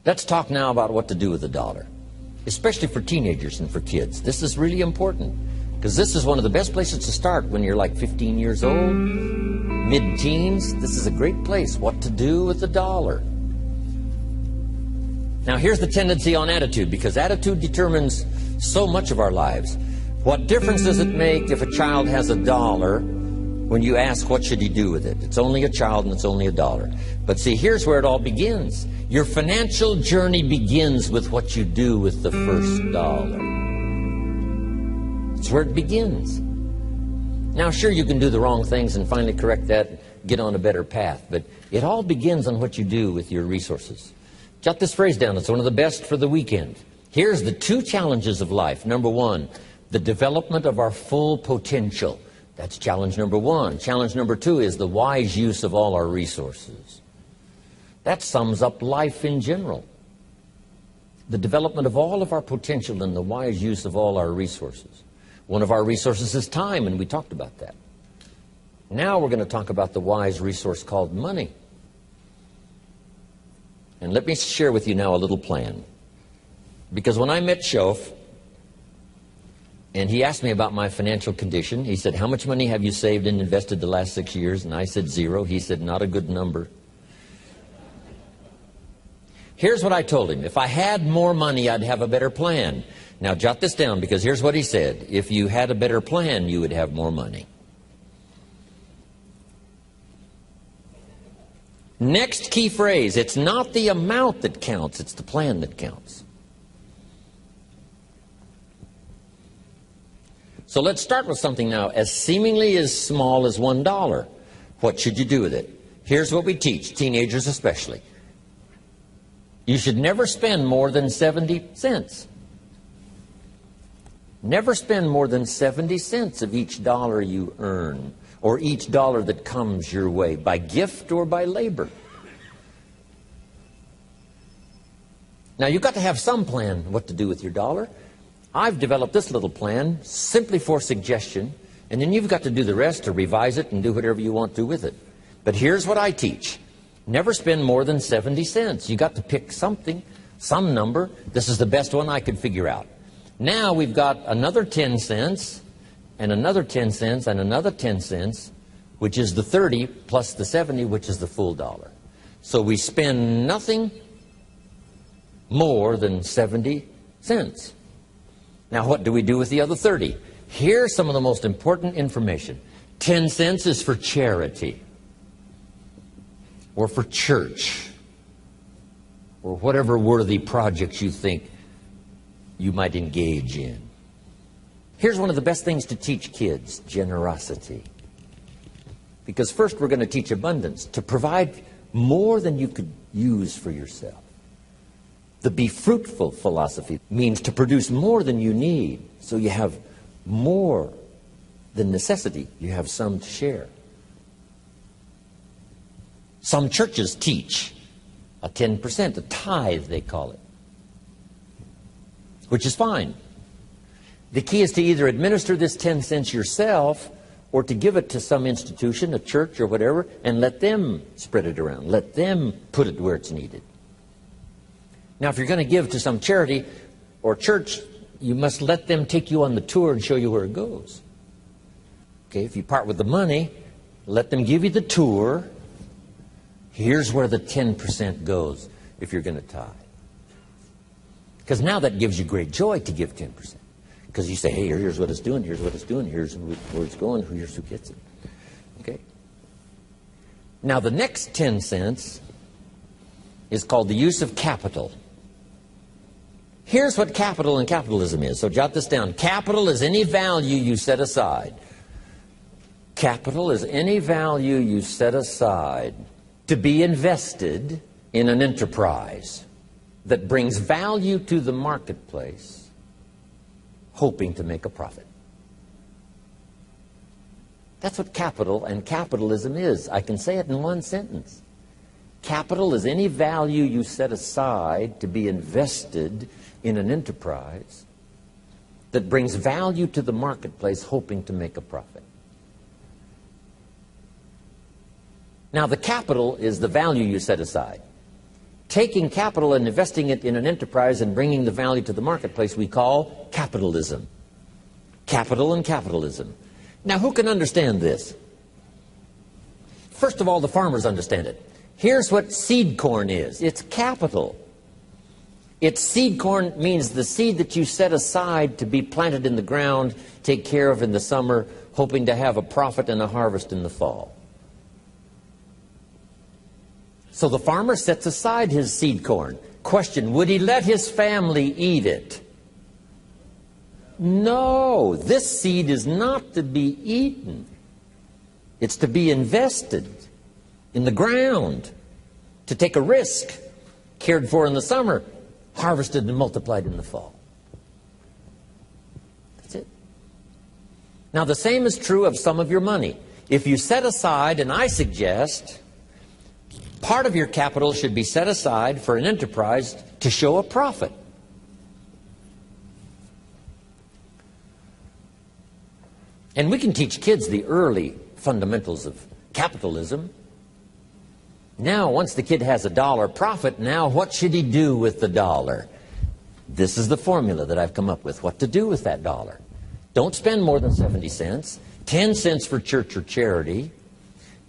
Let's talk now about what to do with the dollar, especially for teenagers and for kids. This is really important because this is one of the best places to start when you're like 15 years old, mid-teens. This is a great place, what to do with the dollar. Now here's the tendency on attitude, because attitude determines so much of our lives. What difference does it make if a child has a dollar when you ask what should he do with it? It's only a child and it's only a dollar. But see, here's where it all begins. Your financial journey begins with what you do with the first dollar. It's where it begins. Now sure, you can do the wrong things and finally correct that and get on a better path, but it all begins on what you do with your resources. Jot this phrase down. It's one of the best for the weekend. Here's the two challenges of life. Number one, the development of our full potential. That's challenge number one. Challenge number two is the wise use of all our resources. That sums up life in general. The development of all of our potential and the wise use of all our resources. One of our resources is time, and we talked about that. Now we're going to talk about the wise resource called money. And let me share with you now a little plan. Because when I met Shof, and he asked me about my financial condition, he said, how much money have you saved and invested the last 6 years? And I said 0. He said, not a good number. Here's what I told him. If I had more money, I'd have a better plan. Now jot this down, because here's what he said. If you had a better plan, you would have more money. Next key phrase, it's not the amount that counts, it's the plan that counts. So let's start with something now as seemingly as small as $1. What should you do with it? Here's what we teach, teenagers especially. You should never spend more than 70 cents. Never spend more than 70 cents of each dollar you earn, or each dollar that comes your way, by gift or by labor. Now, you've got to have some plan what to do with your dollar. I've developed this little plan simply for suggestion, and then you've got to do the rest to revise it and do whatever you want to with it. But here's what I teach. Never spend more than 70 cents. You got to pick something, some number. This is the best one I could figure out. Now we've got another 10 cents, and another 10 cents, and another 10 cents, which is the 30 plus the 70, which is the full dollar. So we spend nothing more than 70 cents. Now what do we do with the other 30? Here's some of the most important information. 10 cents is for charity, or for church, or whatever worthy projects you think you might engage in. Here's one of the best things to teach kids, generosity. Because first we're going to teach abundance, to provide more than you could use for yourself. The be fruitful philosophy means to produce more than you need, so you have more than necessity. You have some to share. Some churches teach a 10%, a tithe they call it, which is fine. The key is to either administer this 10 cents yourself or to give it to some institution, a church or whatever, and let them spread it around. Let them put it where it's needed. Now, if you're going to give to some charity or church, you must let them take you on the tour and show you where it goes. Okay, if you part with the money, let them give you the tour. Here's where the 10% goes if you're going to tithe. Because now that gives you great joy to give 10%. Because you say, hey, here's what it's doing, here's what it's doing, here's where it's going, here's who gets it. Okay? Now the next 10 cents is called the use of capital. Here's what capital and capitalism is. So jot this down. Capital is any value you set aside. Capital is any value you set aside to be invested in an enterprise that brings value to the marketplace, hoping to make a profit. That's what capital and capitalism is. I can say it in one sentence. Capital is any value you set aside to be invested in an enterprise that brings value to the marketplace, hoping to make a profit. Now, the capital is the value you set aside. taking capital and investing it in an enterprise and bringing the value to the marketplace we call capitalism. Capital and capitalism. Now, who can understand this? First of all, the farmers understand it. Here's what seed corn is. It's capital. It's seed corn means the seed that you set aside to be planted in the ground, take care of in the summer, hoping to have a profit and a harvest in the fall. So the farmer sets aside his seed corn. Question, would he let his family eat it? No, this seed is not to be eaten. It's to be invested in the ground, to take a risk, cared for in the summer, harvested and multiplied in the fall. That's it. Now, the same is true of some of your money. If you set aside, and I suggest, part of your capital should be set aside for an enterprise to show a profit. And we can teach kids the early fundamentals of capitalism. Now, once the kid has $1 profit, now what should he do with the dollar? This is the formula that I've come up with, what to do with that dollar. Don't spend more than 70 cents, 10 cents for church or charity,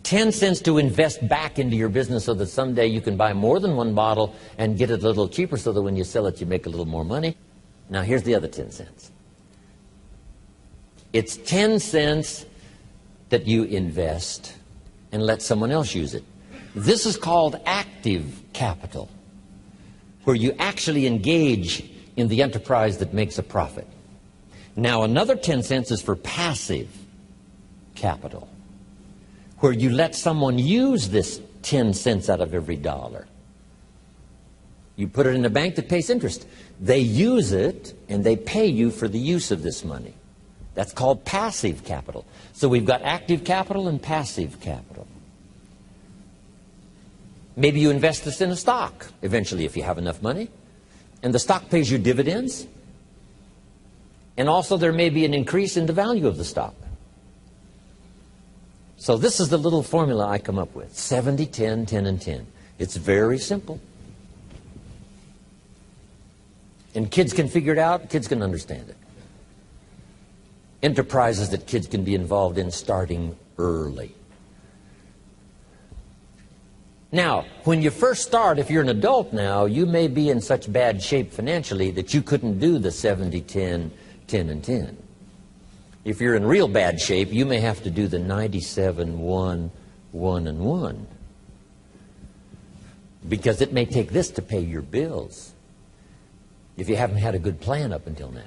10 cents to invest back into your business so that someday you can buy more than one bottle and get it a little cheaper so that when you sell it you make a little more money. Now here's the other 10 cents. It's 10 cents that you invest and let someone else use it. This is called active capital, where you actually engage in the enterprise that makes a profit. Now another 10 cents is for passive capital, where you let someone use this 10 cents out of every dollar. You put it in a bank that pays interest. They use it and they pay you for the use of this money. That's called passive capital. So we've got active capital and passive capital. Maybe you invest this in a stock eventually if you have enough money, and the stock pays you dividends, and also there may be an increase in the value of the stock. So this is the little formula I come up with: 70, 10, 10, and 10. It's very simple. And kids can figure it out, kids can understand it. Enterprises that kids can be involved in starting early. Now, when you first start, if you're an adult now, you may be in such bad shape financially that you couldn't do the 70, 10, 10, and 10. If you're in real bad shape, you may have to do the 97, 1, 1, and 1. Because it may take this to pay your bills if you haven't had a good plan up until now.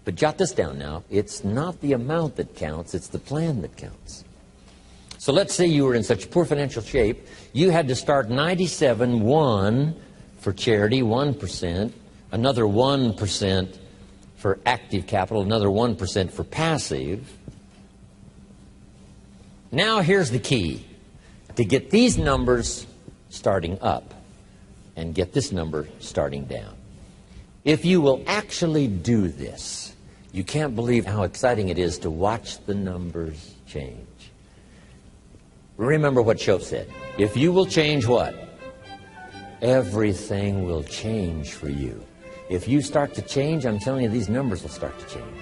But jot this down now. It's not the amount that counts, it's the plan that counts. So let's say you were in such poor financial shape, you had to start 97, 1 for charity, 1%, another 1% for active capital, another 1% for passive. Now here's the key. To get these numbers starting up and get this number starting down. If you will actually do this, you can't believe how exciting it is to watch the numbers change. Remember what Shoaff said. If you will change what? Everything will change for you. If you start to change, I'm telling you, these numbers will start to change.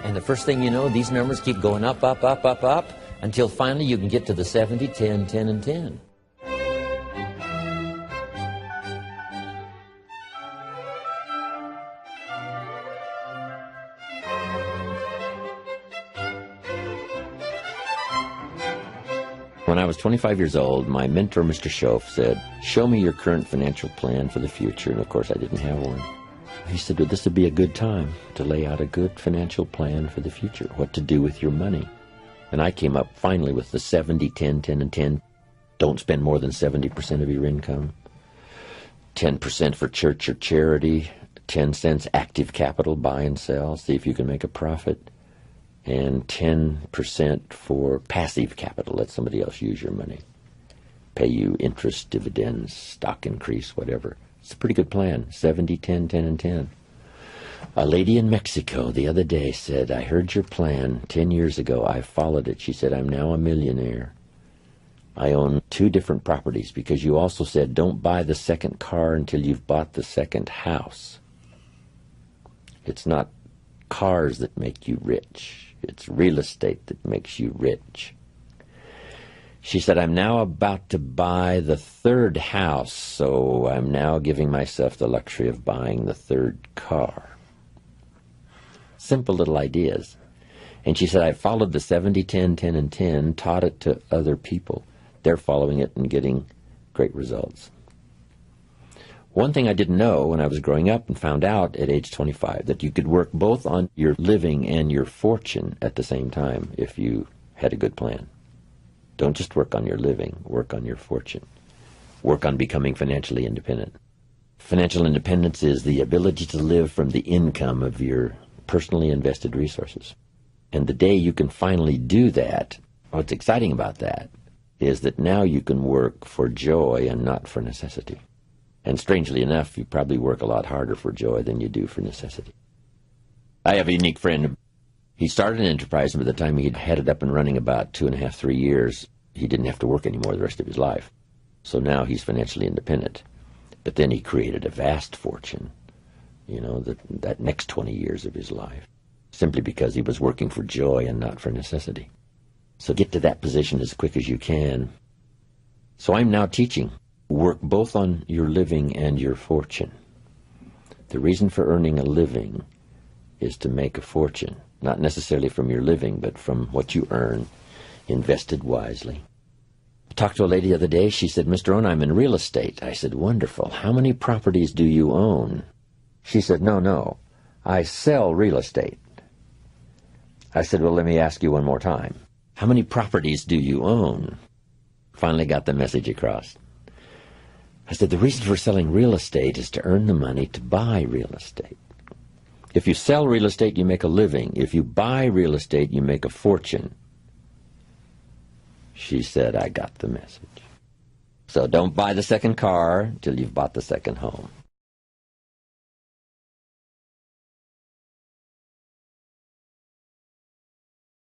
And the first thing you know, these numbers keep going up, up, up, up, up, until finally you can get to the 70, 10, 10, and 10. When I was 25 years old, my mentor, Mr. Shoaff, said, "Show me your current financial plan for the future." And of course, I didn't have one. He said, well, this would be a good time to lay out a good financial plan for the future, what to do with your money. And I came up finally with the 70, 10, 10, and 10. Don't spend more than 70% of your income. 10% for church or charity. 10 cents active capital, buy and sell, see if you can make a profit. And 10% for passive capital, let somebody else use your money. Pay you interest, dividends, stock increase, whatever. It's a pretty good plan, 70, 10, 10, and 10. A lady in Mexico the other day said, "I heard your plan 10 years ago. I followed it." She said, "I'm now a millionaire. I own 2 different properties because you also said don't buy the second car until you've bought the second house. It's not cars that make you rich. It's real estate that makes you rich. She said, I'm now about to buy the 3rd house, so I'm now giving myself the luxury of buying the 3rd car. Simple little ideas. And she said, I followed the 70, 10, 10, and 10, taught it to other people. They're following it and getting great results. One thing I didn't know when I was growing up and found out at age 25, that you could work both on your living and your fortune at the same time if you had a good plan. Don't just work on your living, work on your fortune. Work on becoming financially independent. Financial independence is the ability to live from the income of your personally invested resources. And the day you can finally do that, what's exciting about that is that now you can work for joy and not for necessity. And strangely enough, you probably work a lot harder for joy than you do for necessity. I have a unique friend. He started an enterprise, and by the time he had it up and running about 2.5, 3 years, he didn't have to work anymore the rest of his life. So now he's financially independent. But then he created a vast fortune, that next 20 years of his life, simply because he was working for joy and not for necessity. So get to that position as quick as you can. So I'm now teaching. Work both on your living and your fortune. The reason for earning a living is to make a fortune, not necessarily from your living, but from what you earn, invested wisely. I talked to a lady the other day. She said, Mr. Rohn, I'm in real estate. I said, wonderful. How many properties do you own? She said, no, I sell real estate. I said, well, let me ask you one more time. How many properties do you own? Finally got the message across. I said, the reason for selling real estate is to earn the money to buy real estate. If you sell real estate, you make a living. If you buy real estate, you make a fortune. She said, I got the message. So don't buy the second car till you've bought the second home.